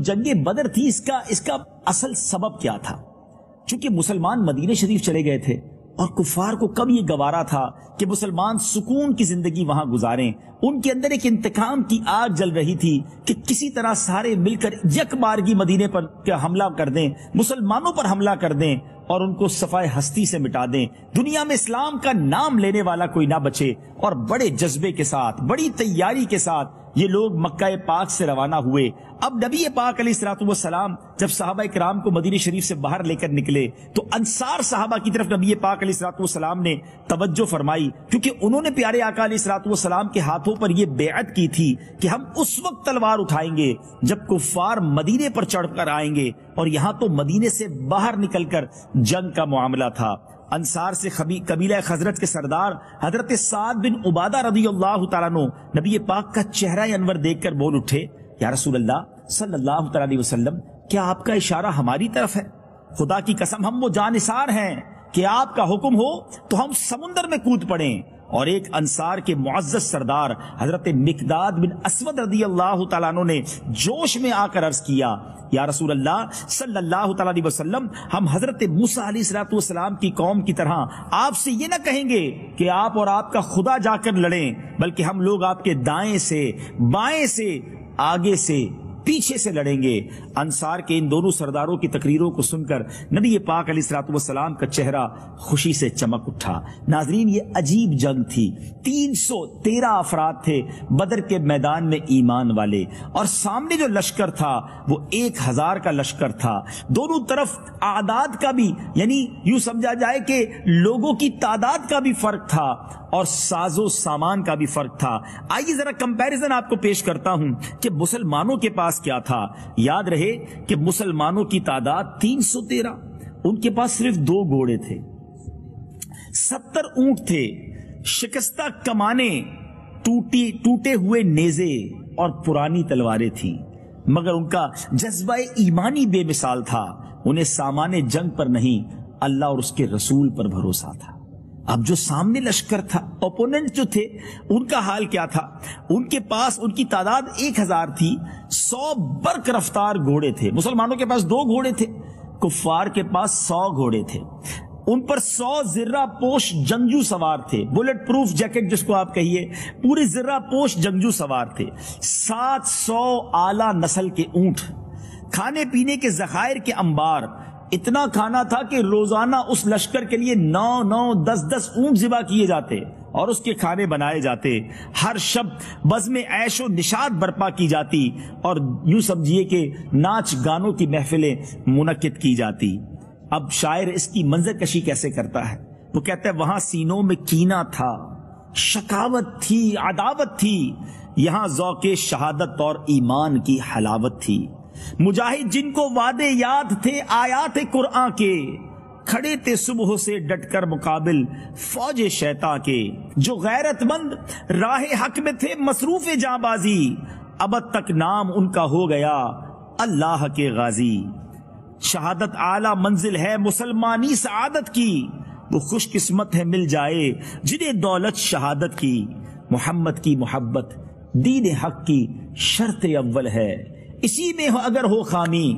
جنگ بدر تھی اس کا اصل سبب کیا تھا؟ چونکہ مسلمان مدینہ شریف چلے گئے تھے اور کفار کو کب یہ گوارا تھا کہ مسلمان سکون کی زندگی وہاں گزاریں. ان کے اندر ایک انتقام کی آگ جل رہی تھی کہ کسی طرح سارے مل کر یک بارگی مدینے پر حملہ کر دیں، مسلمانوں پر حملہ کر دیں اور ان کو صفائے ہستی سے مٹا دیں، دنیا میں اسلام کا نام لینے والا کوئی نہ بچے. اور بڑے جذبے کے ساتھ، بڑی تیاری کے ساتھ یہ لوگ مکہ پاک سے روانہ ہوئے. اب نبی پاک علیہ الصلوۃ والسلام جب صحابہ کرام کو مدینہ شریف سے باہر لے کر نکلے تو انصار صحابہ کی طرف نبی پاک علیہ الصلوۃ والسلام نے توجہ فرمائی، کیونکہ انہوں نے پیارے آقا علیہ الصلوۃ والسلام کے ہاتھوں پر یہ بیعت کی تھی کہ ہم اس وقت تلوار اٹھائیں گے جب کفار مدینے پر چڑھ کر آئیں گے، اور یہاں تو مدینے سے باہر نکل کر جنگ کا معاملہ تھا. انصار سے قبیلہ خزرج کے سردار حضرت سعد بن عبادہ رضی اللہ تعالیٰ عنہ نبی پاک کا چہرہ انور دیکھ کر بول اٹھے، یا رسول اللہ صلی اللہ تعالیٰ علیہ وسلم، کیا آپ کا اشارہ ہماری طرف ہے؟ خدا کی قسم ہم وہ جانثار ہیں کہ آپ کا حکم ہو تو ہم سمندر میں کود پڑیں. اور ایک انصار کے معزز سردار حضرت مقداد بن اسود رضی اللہ تعالیٰ عنہ نے جوش میں آ کر عرض کیا، یا رسول اللہ صلی اللہ تعالیٰ علیہ وسلم، ہم حضرت موسیٰ علیہ السلام کی قوم کی طرح آپ سے یہ نہ کہیں گے کہ آپ اور آپ کا خدا جا کر لڑیں، بلکہ ہم لوگ آپ کے دائیں سے، بائیں سے، آگے سے، پیچھے سے لڑیں گے. انصار کے ان دونوں سرداروں کی تقریروں کو سن کر نبی پاک علیہ الصلوۃ والسلام کا چہرہ خوشی سے چمک اٹھا. ناظرین، یہ عجیب جنگ تھی. 313 افراد تھے بدر کے میدان میں ایمان والے، اور سامنے جو لشکر تھا وہ 1000 کا لشکر تھا. دونوں طرف اعداد کا بھی، یعنی یوں سمجھا جائے کہ لوگوں کی تعداد کا بھی فرق تھا اور ساز و سامان کا بھی فرق تھا. آئیے ذرا کمپیریزن آپ کو پیش کرتا ہوں کہ مسلمانوں کے پاس کیا تھا. یاد رہے کہ مسلمانوں کی تعداد 313، ان کے پاس صرف 2 گھوڑے تھے، 70 اونٹ تھے، شکستہ کمانیں، ٹوٹے ہوئے نیزے اور پرانی تلواریں تھیں، مگر ان کا جذبہ ایمانی بے مثال تھا. انہیں سامان جنگ پر نہیں، اللہ اور اس کے رسول پر بھروسہ تھا. اب جو سامنے لشکر تھا، اوپوننٹ جو تھے، ان کا حال کیا تھا؟ ان کے پاس، ان کی تعداد 1000 تھی، 100 برق رفتار گھوڑے تھے. مسلمانوں کے پاس 2 گھوڑے تھے، کفار کے پاس 100 گھوڑے تھے. ان پر 100 زرہ پوش جنگجو سوار تھے، بلٹ پروف جیکٹ جس کو آپ کہیے، پورے زرہ پوش جنگجو سوار تھے. 700 اعلیٰ نسل کے اونٹ، کھانے پینے کے ذخائر کے انبار. اتنا کھانا تھا کہ روزانہ اس لشکر کے لیے 9 10 اونٹ ذبح کیے جاتے اور اس کے کھانے بنائے جاتے. ہر شب بزم عیش و نشاط برپا کی جاتی اور یوں سمجھیے کہ ناچ گانوں کی محفلیں منعقد کی جاتی. اب شاعر اس کی منظر کشی کیسے کرتا ہے؟ وہ کہتا ہے، وہاں سینوں میں کینہ تھا، شکاوت تھی، عداوت تھی، یہاں ذوق شہادت اور ایمان کی حلاوت تھی. مجاہد جن کو وعدے یاد تھے آیات قرآن کے، کھڑے تھے صبح سے ڈٹ کر مقابل فوج شیطان کے. جو غیرت مند راہ حق میں تھے مصروف جاں بازی، ابد تک نام ان کا ہو گیا اللہ کے غازی. شہادت اعلیٰ منزل ہے مسلمانی سعادت کی، وہ خوش قسمت ہے مل جائے جنہیں دولت شہادت کی. محمد کی محبت دین حق کی شرط اول ہے، اسی میں اگر ہو خامی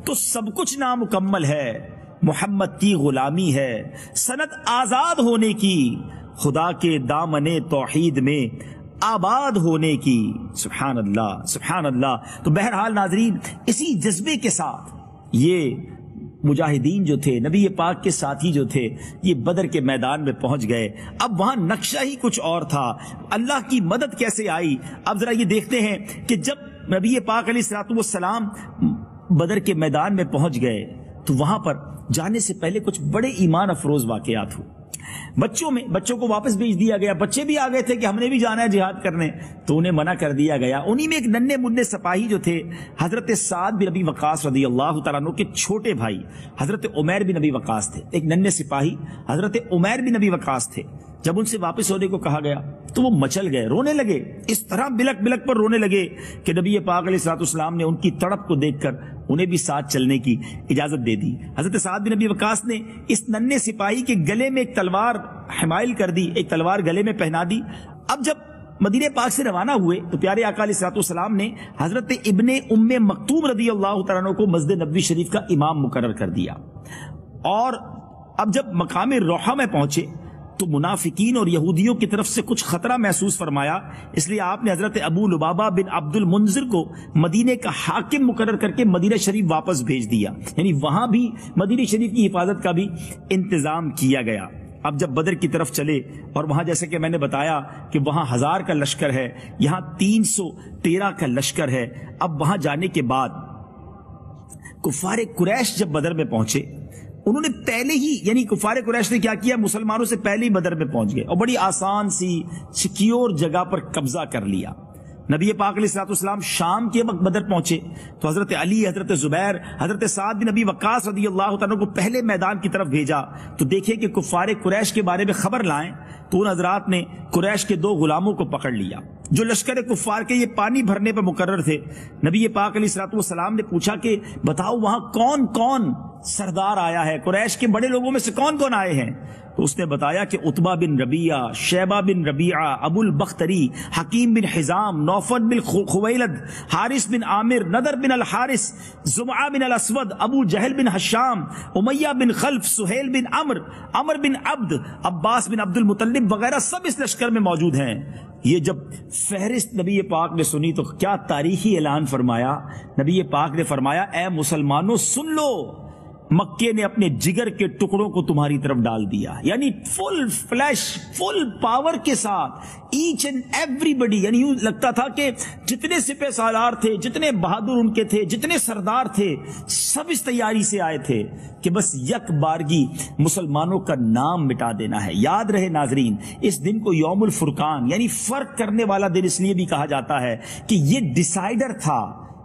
تو سب کچھ نامکمل ہے. محمد کی غلامی ہے سند آزاد ہونے کی، خدا کے دامن توحید میں آباد ہونے کی. سبحان اللہ، سبحان اللہ. تو بہرحال ناظرین، اسی جذبے کے ساتھ یہ مجاہدین جو تھے، نبی پاک کے ساتھی جو تھے، یہ بدر کے میدان میں پہنچ گئے. اب وہاں نقشہ ہی کچھ اور تھا. اللہ کی مدد کیسے آئی؟ اب ذرا یہ دیکھتے ہیں کہ جب نبی پاک علیہ الصلوۃ والسلام بدر کے میدان میں پہنچ گئے تو وہاں پر جانے سے پہلے کچھ بڑے ایمان افروز واقعات ہوئے. بچوں کو واپس بھیج دیا گیا. بچے بھی آ گئے تھے کہ ہم نے بھی جانا ہے جہاد کرنے، تو انہیں منع کر دیا گیا. انہی میں ایک ننھے منھے سپاہی جو تھے، حضرت سعد بن ابی وقاص رضی اللہ تعالیٰ عنہ کے چھوٹے بھائی حضرت عمیر بن ابی وقاص تھے. ایک ننھے سپاہی حضرت عمیر بن ابی وقاص تھے. جب ان سے واپس ہونے کو کہا گیا تو وہ مچل گئے، رونے لگے. اس طرح بلک بلک پر رونے لگے کہ نبی پاک علیہ الصلوۃ والسلام نے ان کی تڑپ کو دیکھ کر انہیں بھی ساتھ چلنے کی اجازت دے دی. حضرت سعد بن ابی وقاص نے اس ننھے سپاہی کے گلے میں ایک تلوار حمائل کر دی، ایک تلوار گلے میں پہنا دی. اب جب مدینہ پاک سے روانہ ہوئے تو پیارے آقا علیہ الصلوۃ والسلام نے حضرت ابن ام مکتوم رضی اللہ تعالیٰ عنہ کو مسجد نبوی شریف کا امام مقرر کر دیا، اور اب جب مقام روحہ میں پہنچے تو منافقین اور یہودیوں کی طرف سے کچھ خطرہ محسوس فرمایا، اس لیے آپ نے حضرت ابو لبابہ بن عبد المنذر کو مدینے کا حاکم مقرر کر کے مدینہ شریف واپس بھیج دیا، یعنی وہاں بھی مدینہ شریف کی حفاظت کا بھی انتظام کیا گیا۔ اب جب بدر کی طرف چلے اور وہاں جیسے کہ میں نے بتایا کہ وہاں 1000 کا لشکر ہے، یہاں 313 کا لشکر ہے۔ اب وہاں جانے کے بعد کفار قریش جب بدر میں پہنچے، انہوں نے پہلے ہی یعنی کفار قریش نے کیا کیا، مسلمانوں سے پہلے ہی بدر میں پہنچ گئے اور بڑی آسان سی سیکیور جگہ پر قبضہ کر لیا۔ نبی پاک علیہ الصلوۃ والسلام شام کے وقت بدر پہنچے تو حضرت علی، حضرت زبیر، حضرت سعد بن ابی وقاص رضی اللہ تعالیٰ کو پہلے میدان کی طرف بھیجا تو دیکھے کہ کفار قریش کے بارے میں خبر لائیں، تو ان حضرات نے قریش کے 2 غلاموں کو پکڑ لیا جو لشکر کفار کے یہ پانی بھرنے پر مقرر تھے۔ نبی پاک علیہ الصلوۃ والسلام نے پوچھا کہ بتاؤ وہاں کون کون سردار آیا ہے، قریش کے بڑے لوگوں میں سے کون کون آئے ہیں؟ تو اس نے بتایا کہ عتبہ بن ربیعہ، شیبہ بن ربیعہ، ابو البختری، حکیم بن حزام، نوفل بن خویلد، حارث بن عامر، نضر بن الحارث، زمعہ بن الاسود، ابو جہل بن حشام، امیہ بن خلف، سہیل بن عمر بن عبد، عباس بن عبد المطلب وغیرہ سب اس لشکر میں موجود ہیں۔ یہ جب فہرست نبی پاک نے سنی تو کیا تاریخی اعلان فرمایا، نبی پاک نے فرمایا اے مسلمانوں سن لو، مکے نے اپنے جگر کے ٹکڑوں کو تمہاری طرف ڈال دیا، یعنی فل فلیش فل پاور کے ساتھ ایچ اینڈ ایوری بڈی، یعنی یوں لگتا تھا کہ جتنے سپہ سالار تھے، جتنے بہادر ان کے تھے، جتنے سردار تھے، سب اس تیاری سے آئے تھے کہ بس یک بارگی مسلمانوں کا نام مٹا دینا ہے۔ یاد رہے ناظرین، اس دن کو یوم الفرقان یعنی فرق کرنے والا دن اس لیے بھی کہا جاتا ہے کہ یہ ڈیسائیڈر تھا،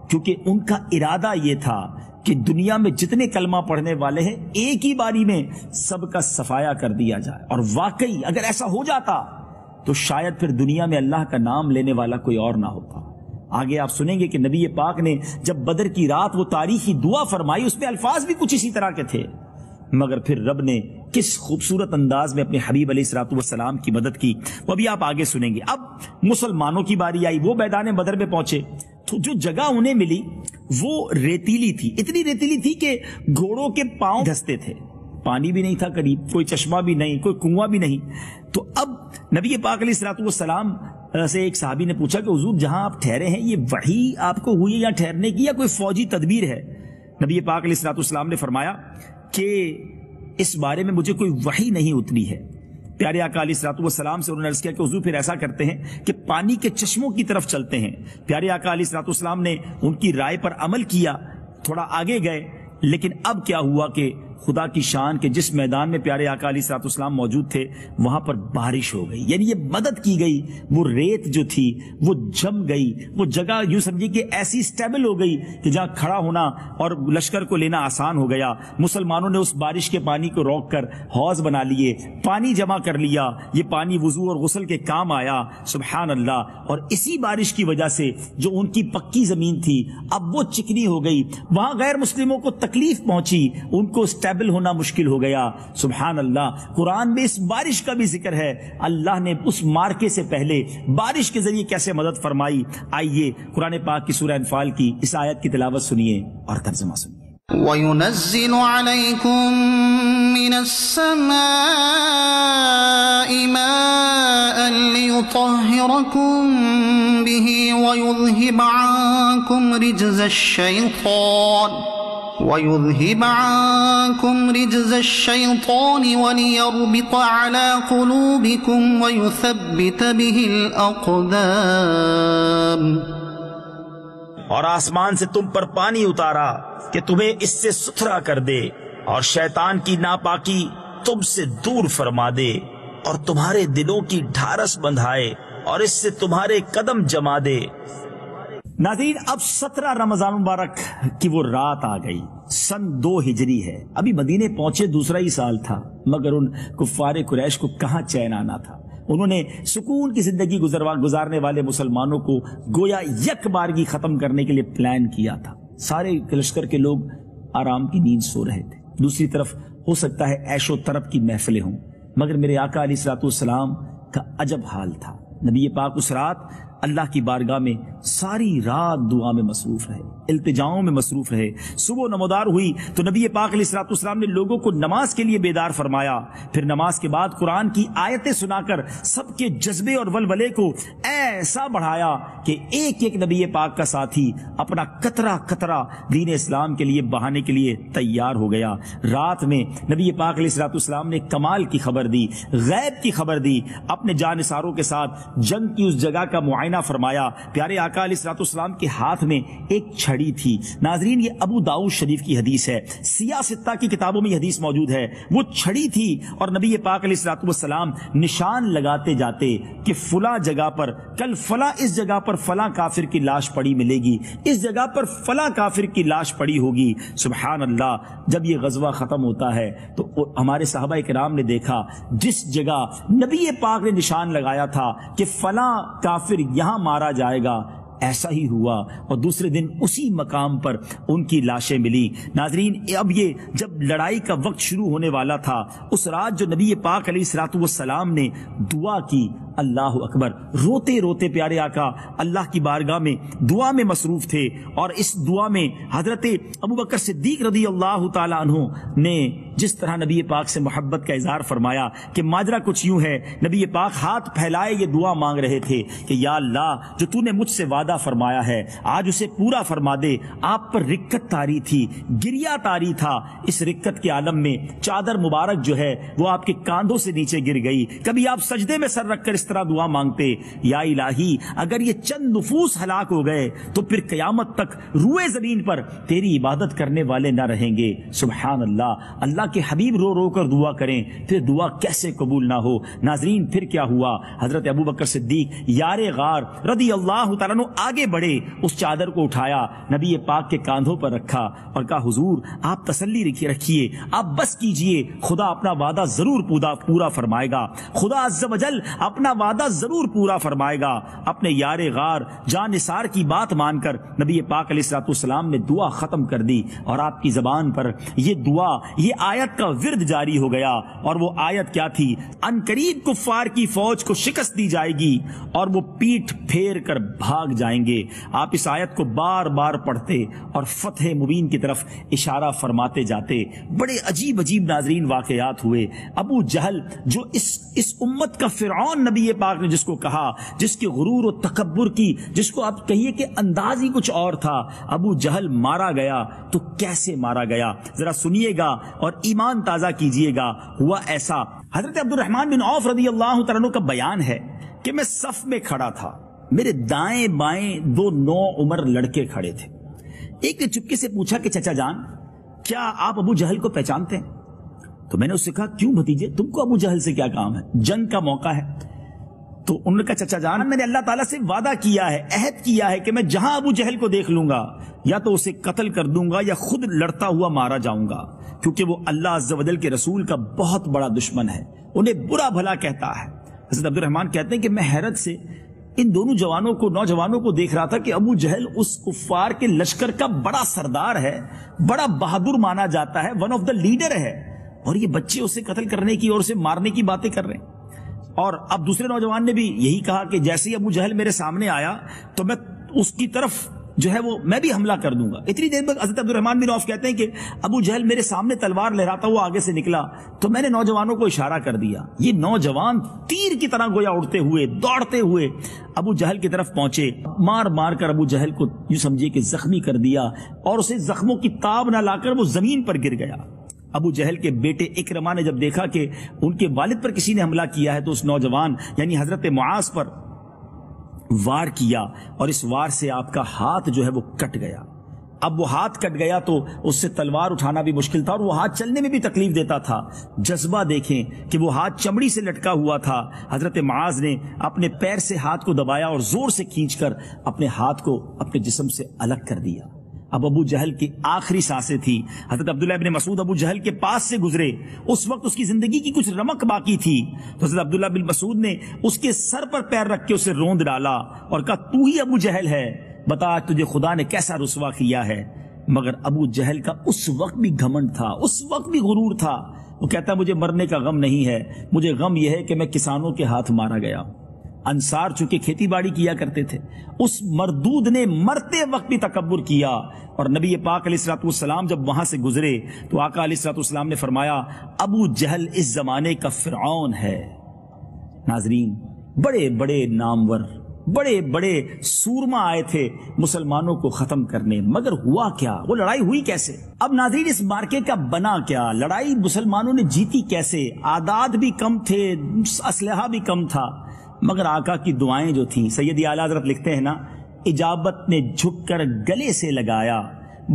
کیونکہ ان کا ارادہ یہ تھا کہ دنیا میں جتنے کلمہ پڑھنے والے ہیں ایک ہی باری میں سب کا صفایا کر دیا جائے، اور واقعی اگر ایسا ہو جاتا تو شاید پھر دنیا میں اللہ کا نام لینے والا کوئی اور نہ ہوتا۔ آگے آپ سنیں گے کہ نبی پاک نے جب بدر کی رات وہ تاریخی دعا فرمائی، اس میں الفاظ بھی کچھ اسی طرح کے تھے، مگر پھر رب نے کس خوبصورت انداز میں اپنے حبیب علیہ الصلوۃ والسلام کی مدد کی، وہ بھی آپ آگے سنیں گے۔ اب مسلمانوں کی باری آئی، وہ میدان بدر میں پہنچے تو جو جگہ انہیں ملی وہ ریتیلی تھی، اتنی ریتیلی تھی کہ گھوڑوں کے پاؤں دھستے تھے، پانی بھی نہیں تھا قریب، کوئی چشمہ بھی نہیں، کوئی کنواں بھی نہیں۔ تو اب نبی پاک علیہ الصلوۃ والسلام سے ایک صحابی نے پوچھا کہ حضور جہاں آپ ٹھہرے ہیں یہ وحی آپ کو ہوئی ہے یا ٹھہرنے کی یا کوئی فوجی تدبیر ہے؟ نبی پاک علیہ الصلوۃ والسلام نے فرمایا کہ اس بارے میں مجھے کوئی وحی نہیں اتری ہے۔ پیارے آقا علیہ الصلوۃ والسلام سے انہوں نے عرض کیا کہ حضور پھر ایسا کرتے ہیں کہ پانی کے چشموں کی طرف چلتے ہیں۔ پیارے آقا علیہ الصلوۃ والسلام نے ان کی رائے پر عمل کیا، تھوڑا آگے گئے، لیکن اب کیا ہوا کہ خدا کی شان کے جس میدان میں پیارے آقا علیہ الصلوۃ والسلام موجود تھے وہاں پر بارش ہو گئی، یعنی یہ مدد کی گئی، وہ ریت جو تھی وہ جم گئی، وہ جگہ یوں سمجھیے کہ ایسی سٹیبل ہو گئی کہ جہاں کھڑا ہونا اور لشکر کو لینا آسان ہو گیا۔ مسلمانوں نے اس بارش کے پانی کو روک کر حوض بنا لیے، پانی جمع کر لیا، یہ پانی وضو اور غسل کے کام آیا، سبحان اللہ۔ اور اسی بارش کی وجہ سے جو ان کی پکی زمین تھی اب وہ چکنی ہو گئی، وہاں غیر مسلموں کو تکلیف پہنچی، ان کو اسٹیبل ہونا مشکل ہو گیا، سبحان اللہ۔ قرآن میں اس بارش کا بھی ذکر ہے، اللہ نے اس مارکے سے پہلے بارش کے ذریعے کیسے مدد فرمائی۔ آئیے قرآن پاک کی سورہ انفال کی اس آیت کی تلاوت سنیے اور ترجمہ سنیے۔ وَيُنَزِّلُ عَلَيْكُم مِّنَ السَّمَاءِ مَاءً لِّيُطَهِّرَكُم بِهِ وَيُذْهِبَ عَنكُمْ رِجْزَ الشَّيْطَانِ وَلِيَرْبِطَ عَلَى قُلُوبِكُمْ وَيُثَبِّتَ بِهِ الْأَقْدَامَ۔ اور آسمان سے تم پر پانی اتارا کہ تمہیں اس سے ستھرا کر دے اور شیطان کی ناپاکی تم سے دور فرما دے اور تمہارے دلوں کی ڈھارس بندھائے اور اس سے تمہارے قدم جما دے۔ ناظرین، اب 17 رمضان مبارک کی وہ رات آ گئی، سن 2 ہجری ہے، ابھی مدینے پہنچے دوسرا ہی سال تھا، مگر ان کفار قریش کو کہاں چین آنا تھا۔ انہوں نے سکون کی زندگی گزارنے والے مسلمانوں کو گویا یک بارگی ختم کرنے کے لیے پلان کیا تھا۔ سارے لشکر کے لوگ آرام کی نیند سو رہے تھے، دوسری طرف ہو سکتا ہے عیش و طرب کی محفلیں ہوں، مگر میرے آقا علیہ الصلوۃ والسلام کا عجب حال تھا۔ نبی پاک اس رات اللہ کی بارگاہ میں ساری رات دعا میں مصروف رہے، التجاؤں میں مصروف رہے۔ صبح نمودار ہوئی تو نبی پاک علیہ الصلوۃ والسلام نے لوگوں کو نماز کے لیے بیدار فرمایا، پھر نماز کے بعد قرآن کی آیتیں سنا کر سب کے جذبے اور ولولے کو ایسا بڑھایا کہ ایک ایک نبی پاک کا ساتھی اپنا قطرہ قطرہ دین اسلام کے لیے بہانے کے لیے تیار ہو گیا۔ رات میں نبی پاک علیہ الصلوۃ والسلام نے کمال کی خبر دی، غیب کی خبر دی، اپنے جانثاروں کے ساتھ جنگ کی اس جگہ کا معائنہ فرمایا۔ پیارے آقا علیہ الصلوۃ والسلام کے ہاتھ میں ایک چھڑی تھی۔ ناظرین، یہ ابو داؤد شریف کی حدیث ہے، سیاہ ستہ کی کتابوں میں یہ حدیث موجود ہے۔ وہ چھڑی تھی اور نبی پاک علیہ الصلوۃ والسلام نشان لگاتے جاتے کہ فلاں جگہ پر کل فلاں اس جگہ پر فلاں کافر کی لاش پڑی ملے گی، اس جگہ پر فلاں کافر کی لاش پڑی ہوگی۔ سبحان اللہ، جب یہ غزوہ ختم ہوتا ہے تو ہمارے صحابہ کرام نے دیکھا جس جگہ نبی پاک نے نشان لگایا تھا کہ فلاں کافر یہاں مارا جائے گا، ایسا ہی ہوا اور دوسرے دن اسی مقام پر ان کی لاشیں ملی۔ ناظرین، اب یہ جب لڑائی کا وقت شروع ہونے والا تھا، اس رات جو نبی پاک علیہ الصلوۃ والسلام نے دعا کی، اللہ اکبر، روتے روتے پیارے آقا اللہ کی بارگاہ میں دعا میں مصروف تھے، اور اس دعا میں حضرت ابوبکر صدیق رضی اللہ تعالی عنہ نے جس طرح نبی پاک سے محبت کا اظہار فرمایا کہ ماجرا کچھ یوں ہے، نبی پاک ہاتھ پھیلائے یہ دعا مانگ رہے تھے کہ یا اللہ، جو تو نے مجھ سے وعدہ فرمایا ہے آج اسے پورا فرما دے۔ آپ پر رکت طاری تھی، گریا طاری تھا، اس رکت کے عالم میں چادر مبارک جو ہے وہ آپ کے کاندھوں سے نیچے گر گئی۔ کبھی آپ سجدے میں سر رکھ کر اس طرح دعا مانگتے، یا الہی، اگر یہ چند نفوس ہلاک ہو گئے تو پھر قیامت تک روئے زمین پر تیری عبادت کرنے والے نہ رہیں گے۔ سبحان اللہ، اللہ کے حبیب رو رو کر دعا کریں، پھر دعا کیسے قبول نہ ہو۔ ناظرین، پھر کیا ہوا؟ حضرت ابوبکر صدیق یار غار رضی اللہ تعالیٰ عنہ آگے بڑھے، اس چادر کو اٹھایا، نبی پاک کے کاندھوں پر رکھا اور کہا حضور آپ تسلی رکھیے، آپ بس کیجئے، خدا اپنا وعدہ ضرور پورا فرمائے گا، خدا عز و جل اپنا وعدہ ضرور پورا فرمائے گا۔ اپنے یار غار جان نثار کی بات مان کر نبی پاک علیہ الصلوۃ والسلام نے دعا ختم کر دی، اور آپ کی زبان پر یہ دعا، یہ آیت کا ورد جاری ہو گیا۔ اور وہ آیت کیا تھی؟ ان قریب کفار کی فوج کو شکست دی جائے گی اور وہ پیٹھ پھیر کر بھاگ جائیں گے۔ آپ اس آیت کو بار بار پڑھتے اور فتح مبین کی طرف اشارہ فرماتے جاتے۔ بڑے عجیب عجیب ناظرین واقعات ہوئے۔ ابو جہل جو اس امت کا فرعون نبی پاک نے جس کو کہا، جس کے غرور و تکبر کی، جس کو آپ کہیے کہ انداز ہی کچھ اور تھا، ابو جہل مارا گیا تو کیسے مارا گیا؟ ذرا سنیے گا اور ایمان تازہ کیجئے گا۔ ہوا ایسا، حضرت عبد الرحمن بن عوف رضی اللہ تعالیٰ عنہ کا بیان ہے کہ میں صف میں کھڑا تھا، میرے دائیں بائیں دو نو عمر لڑکے کھڑے تھے۔ ایک نے چپکے سے پوچھا کہ چچا جان، کیا آپ ابو جہل کو پہچانتے ہیں؟ تو میں نے اس سے کہا کیوں بھتیجے، تم کو ابو جہل سے کیا کام ہے، جنگ کا موقع ہے۔ تو انہوں نے کہا چچا جان، میں نے اللہ تعالیٰ سے وعدہ کیا ہے، عہد کیا ہے کہ میں جہاں ابو جہل کو دیکھ لوں گا یا تو اسے قتل کر دوں گا یا خود لڑتا ہوا مارا جاؤں گا، کیونکہ وہ اللہ عز و جل کے رسول کا بہت بڑا دشمن ہے، انہیں برا بھلا کہتا ہے۔ حضرت عبد الرحمن کہتے ہیں کہ میں حیرت سے ان دونوں نوجوانوں کو دیکھ رہا تھا کہ ابو جہل اس کفار کے لشکر کا بڑا سردار ہے، بڑا بہادر مانا جاتا ہے، ون آف دا لیڈر ہے، اور یہ بچے اسے قتل کرنے کی اور اسے مارنے کی باتیں کر رہے ہیں۔ اور اب دوسرے نوجوان نے بھی یہی کہا کہ جیسے ہی ابو جہل میرے سامنے آیا تو میں اس کی طرف جو ہے وہ میں بھی حملہ کر دوں گا۔ اتنی دیر میں حضرت عبد الرحمن بن عوف کہتے ہیں کہ ابو جہل میرے سامنے تلوار لہراتا ہوا آگے سے نکلا تو میں نے نوجوانوں کو اشارہ کر دیا، یہ نوجوان تیر کی طرح گویا اڑتے ہوئے دوڑتے ہوئے ابو جہل کی طرف پہنچے، مار مار کر ابو جہل کو یوں سمجھے کہ زخمی کر دیا اور اسے زخموں کی تاب نہ لا کر وہ زمین پر گر گیا۔ ابو جہل کے بیٹے اکرمہ نے جب دیکھا کہ ان کے والد پر کسی نے حملہ کیا ہے تو اس نوجوان یعنی حضرت معاذ پر وار کیا اور اس وار سے آپ کا ہاتھ جو ہے وہ کٹ گیا۔ اب وہ ہاتھ کٹ گیا تو اس سے تلوار اٹھانا بھی مشکل تھا اور وہ ہاتھ چلنے میں بھی تکلیف دیتا تھا۔ جذبہ دیکھیں کہ وہ ہاتھ چمڑی سے لٹکا ہوا تھا۔ حضرت معاذ نے اپنے پیر سے ہاتھ کو دبایا اور زور سے کھینچ کر اپنے ہاتھ کو اپنے جسم سے الگ کر دیا۔ اب ابو جہل کی آخری سانسیں تھی۔ حضرت عبداللہ ابن مسعود ابو جہل کے پاس سے گزرے، اس وقت اس کی زندگی کی کچھ رمق باقی تھی، تو حضرت عبداللہ بن مسعود نے اس کے سر پر پیر رکھ کے اسے روند ڈالا اور کہا تو ہی ابو جہل ہے، بتا تجھے خدا نے کیسا رسوا کیا ہے۔ مگر ابو جہل کا اس وقت بھی گھمنڈ تھا، اس وقت بھی غرور تھا۔ وہ کہتا مجھے مرنے کا غم نہیں ہے، مجھے غم یہ ہے کہ میں کسانوں کے ہاتھ مارا گیا، انصار چونکہ کھیتی باڑی کیا کرتے تھے، اس مردود نے مرتے وقت بھی تکبر کیا، اور نبی پاک علیہ الصلوۃ والسلام جب وہاں سے گزرے تو آقا علیہ الصلوۃ والسلام نے فرمایا ابو جہل اس زمانے کا فرعون ہے۔ ناظرین، بڑے بڑے نامور، بڑے بڑے سورما آئے تھے مسلمانوں کو ختم کرنے، مگر ہوا کیا؟ وہ لڑائی ہوئی کیسے؟ اب ناظرین، اس مارکے کا بنا کیا؟ لڑائی مسلمانوں نے جیتی کیسے؟ اعداد بھی کم تھے، اسلحہ بھی کم تھا، مگر آقا کی دعائیں جو تھیں، سیدی اعلیٰ حضرت لکھتے ہیں نا، اجابت نے جھک کر گلے سے لگایا،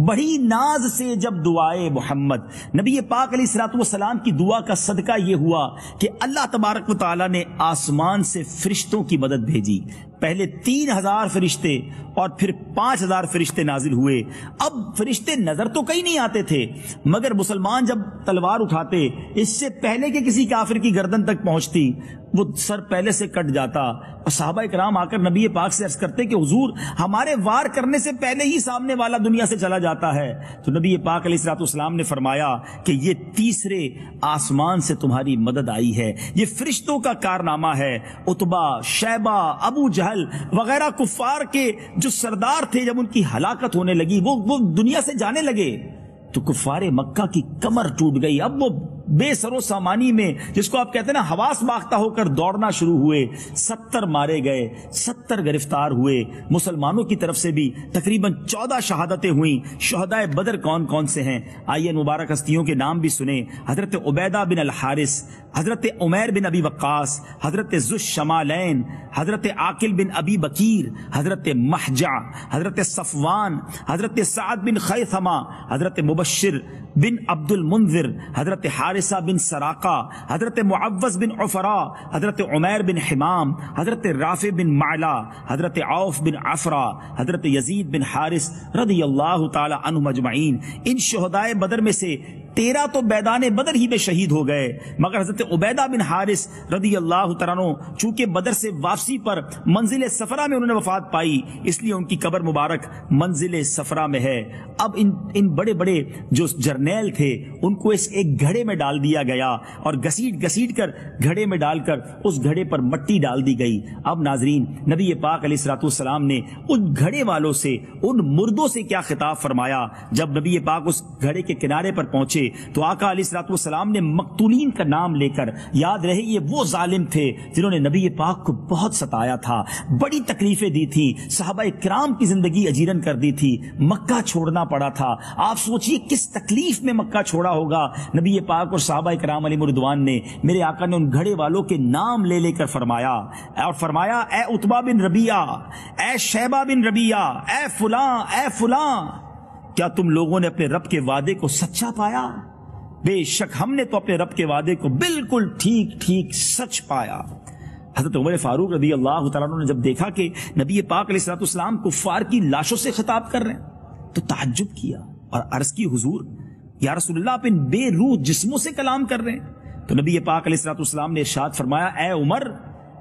بڑی ناز سے جب دعائے محمد۔ نبی پاک علیہ الصلوۃ والسلام کی دعا کا صدقہ یہ ہوا کہ اللہ تبارک و تعالی نے آسمان سے فرشتوں کی مدد بھیجی۔ پہلے 3000 فرشتے اور پھر 5000 فرشتے نازل ہوئے۔ اب فرشتے نظر تو کہیں نہیں آتے تھے، مگر مسلمان جب تلوار اٹھاتے، اس سے پہلے کہ کسی کافر کی گردن تک پہنچتی، وہ سر پہلے سے کٹ جاتا، اور صحابہ کرام آ کر نبی پاک سے عرض کرتے کہ حضور ہمارے وار کرنے سے پہلے ہی سامنے والا دنیا سے چلا جاتا ہے۔ تو نبی پاک علیہ الصلوۃ والسلام نے فرمایا کہ یہ تیسرے آسمان سے تمہاری مدد آئی ہے، یہ فرشتوں کا کارنامہ ہے۔ عتبہ، شیبہ، ابو جہل وغیرہ کفار کے جو سردار تھے، جب ان کی ہلاکت ہونے لگی، وہ دنیا سے جانے لگے، تو کفار مکہ کی کمر ٹوٹ گئی۔ اب وہ بے سر و سامانی میں، جس کو آپ کہتے ہیں نا، حواس باختہ ہو کر دوڑنا شروع ہوئے۔ 70 مارے گئے، 70 گرفتار ہوئے۔ مسلمانوں کی طرف سے بھی تقریباً 14 شہادتیں ہوئیں۔ شہدائے بدر کون کون سے ہیں؟ آئیے مبارک ہستیوں کے نام بھی سنیں۔ حضرت عبیدہ بن الحارث، حضرت عمیر بن ابی وقاص، حضرت ذو الشمالین، حضرت عاقل بن ابی بکیر، حضرت محجع، حضرت صفوان، حضرت سعد بن خیثمہ، حضرت مبشر بن عبد المنذر، حضرت حارثہ بن سراقہ، حضرت معوذ بن عفرا، حضرت عمیر بن حمام، حضرت رافع بن معلا، حضرت عوف بن عفرا، حضرت یزید بن حارث رضی اللہ تعالی عنہم اجمعین۔ ان شہدائے بدر میں سے 13 تو میدان بدر ہی میں شہید ہو گئے، مگر حضرت عبیدہ بن حارث رضی اللہ تعالیٰ عنہ چونکہ بدر سے واپسی پر منزل صفرا میں انہوں نے وفات پائی، اس لیے ان کی قبر مبارک منزل صفرا میں ہے۔ اب ان بڑے بڑے جو جرنیل تھے، ان کو اس ایک گھڑے میں ڈال دیا گیا، اور گھسیٹ کر گھڑے میں ڈال کر اس گھڑے پر مٹی ڈال دی گئی۔ اب ناظرین، نبی پاک علیہ الصلوۃ والسلام نے ان گھڑے والوں سے، ان مردوں سے کیا خطاب فرمایا؟ جب نبی پاک اس گھڑے کے کنارے پر پہنچے تو آقا علیہ الصلوۃ والسلام نے مقتولین کا نام لے کر، یاد رہے یہ وہ ظالم تھے جنہوں نے نبی پاک کو بہت ستایا تھا، بڑی تکلیفیں دی تھی، صحابہ کرام کی زندگی اجیرن کر دی تھی، مکہ چھوڑنا پڑا تھا۔ آپ سوچئے کس تکلیف میں مکہ چھوڑا ہوگا نبی پاک اور صحابہ کرام علیہ رضوان نے۔ میرے آقا نے ان گھڑے والوں کے نام لے کر فرمایا، اور فرمایا اے عتبہ بن ربیعہ، اے شیبہ بن ربیعہ، اے فلاں، اے فلاں، کیا تم لوگوں نے اپنے رب کے وعدے کو سچا پایا؟ بے شک ہم نے تو اپنے رب کے وعدے کو بالکل ٹھیک سچ پایا۔ حضرت عمر فاروق رضی اللہ تعالیٰ عنہ نے جب دیکھا کہ نبی پاک علیہ الصلوۃ والسلام کفار کی لاشوں سے خطاب کر رہے ہیں تو تعجب کیا اور عرض کی حضور یا رسول اللہ، آپ ان بے روح جسموں سے کلام کر رہے ہیں؟ تو نبی پاک علیہ الصلوۃ والسلام نے ارشاد فرمایا اے عمر،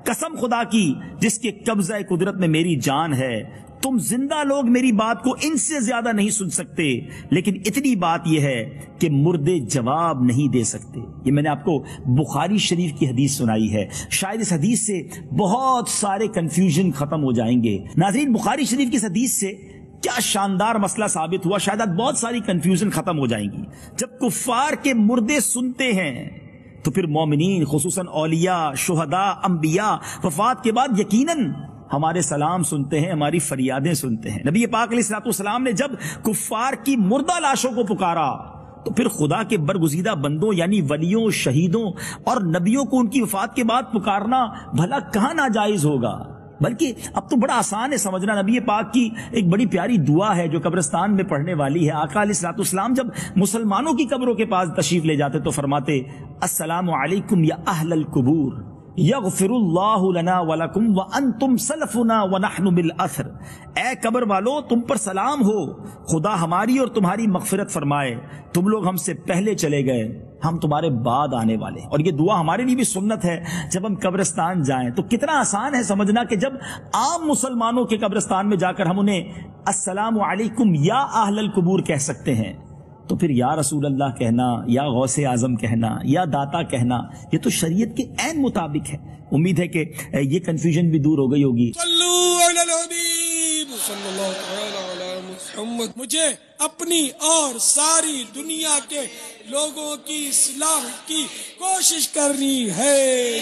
قسم خدا کی جس کے قبضہ قدرت میں میری جان ہے، تم زندہ لوگ میری بات کو ان سے زیادہ نہیں سن سکتے، لیکن اتنی بات یہ ہے کہ مردے جواب نہیں دے سکتے۔ یہ میں نے آپ کو بخاری شریف کی حدیث سنائی ہے، شاید اس حدیث سے بہت سارے کنفیوژن ختم ہو جائیں گے۔ ناظرین، بخاری شریف کی اس حدیث سے کیا شاندار مسئلہ ثابت ہوا، شاید بہت ساری کنفیوژن ختم ہو جائیں گی۔ جب کفار کے مردے سنتے ہیں تو پھر مومنین، خصوصاً اولیاء، شہداء، انبیاء وفات کے بعد یقیناً ہمارے سلام سنتے ہیں، ہماری فریادیں سنتے ہیں۔ نبی پاک علیہ الصلوۃ والسلام نے جب کفار کی مردہ لاشوں کو پکارا تو پھر خدا کے برگزیدہ بندوں یعنی ولیوں، شہیدوں اور نبیوں کو ان کی وفات کے بعد پکارنا بھلا کہاں ناجائز ہوگا؟ بلکہ اب تو بڑا آسان ہے سمجھنا۔ نبی پاک کی ایک بڑی پیاری دعا ہے جو قبرستان میں پڑھنے والی ہے۔ آقا علیہ الصلوۃ والسلام جب مسلمانوں کی قبروں کے پاس تشریف لے جاتے تو فرماتے السلام علیکم یا اہل القبور یغفر اللہ لنا ولکم وانتم سلفنا ونحن بالاثر، اے قبر والو تم پر سلام ہو، خدا ہماری اور تمہاری مغفرت فرمائے، تم لوگ ہم سے پہلے چلے گئے، ہم تمہارے بعد آنے والے۔ اور یہ دعا ہمارے لیے بھی سنت ہے، جب ہم قبرستان جائیں تو کتنا آسان ہے سمجھنا کہ جب عام مسلمانوں کے قبرستان میں جا کر ہم انہیں السلام علیکم یا اہل القبور کہہ سکتے ہیں، تو پھر یا رسول اللہ کہنا یا غوث اعظم کہنا یا داتا کہنا یہ تو شریعت کے عین مطابق ہے. امید ہے کہ یہ کنفیوژن بھی دور ہو گئی ہوگی. صلو علی الحبیب صلی اللہ تعالی علی محمد. مجھے اپنی اور ساری دنیا کے لوگوں کی اصلاح کی کوشش کرنی ہے.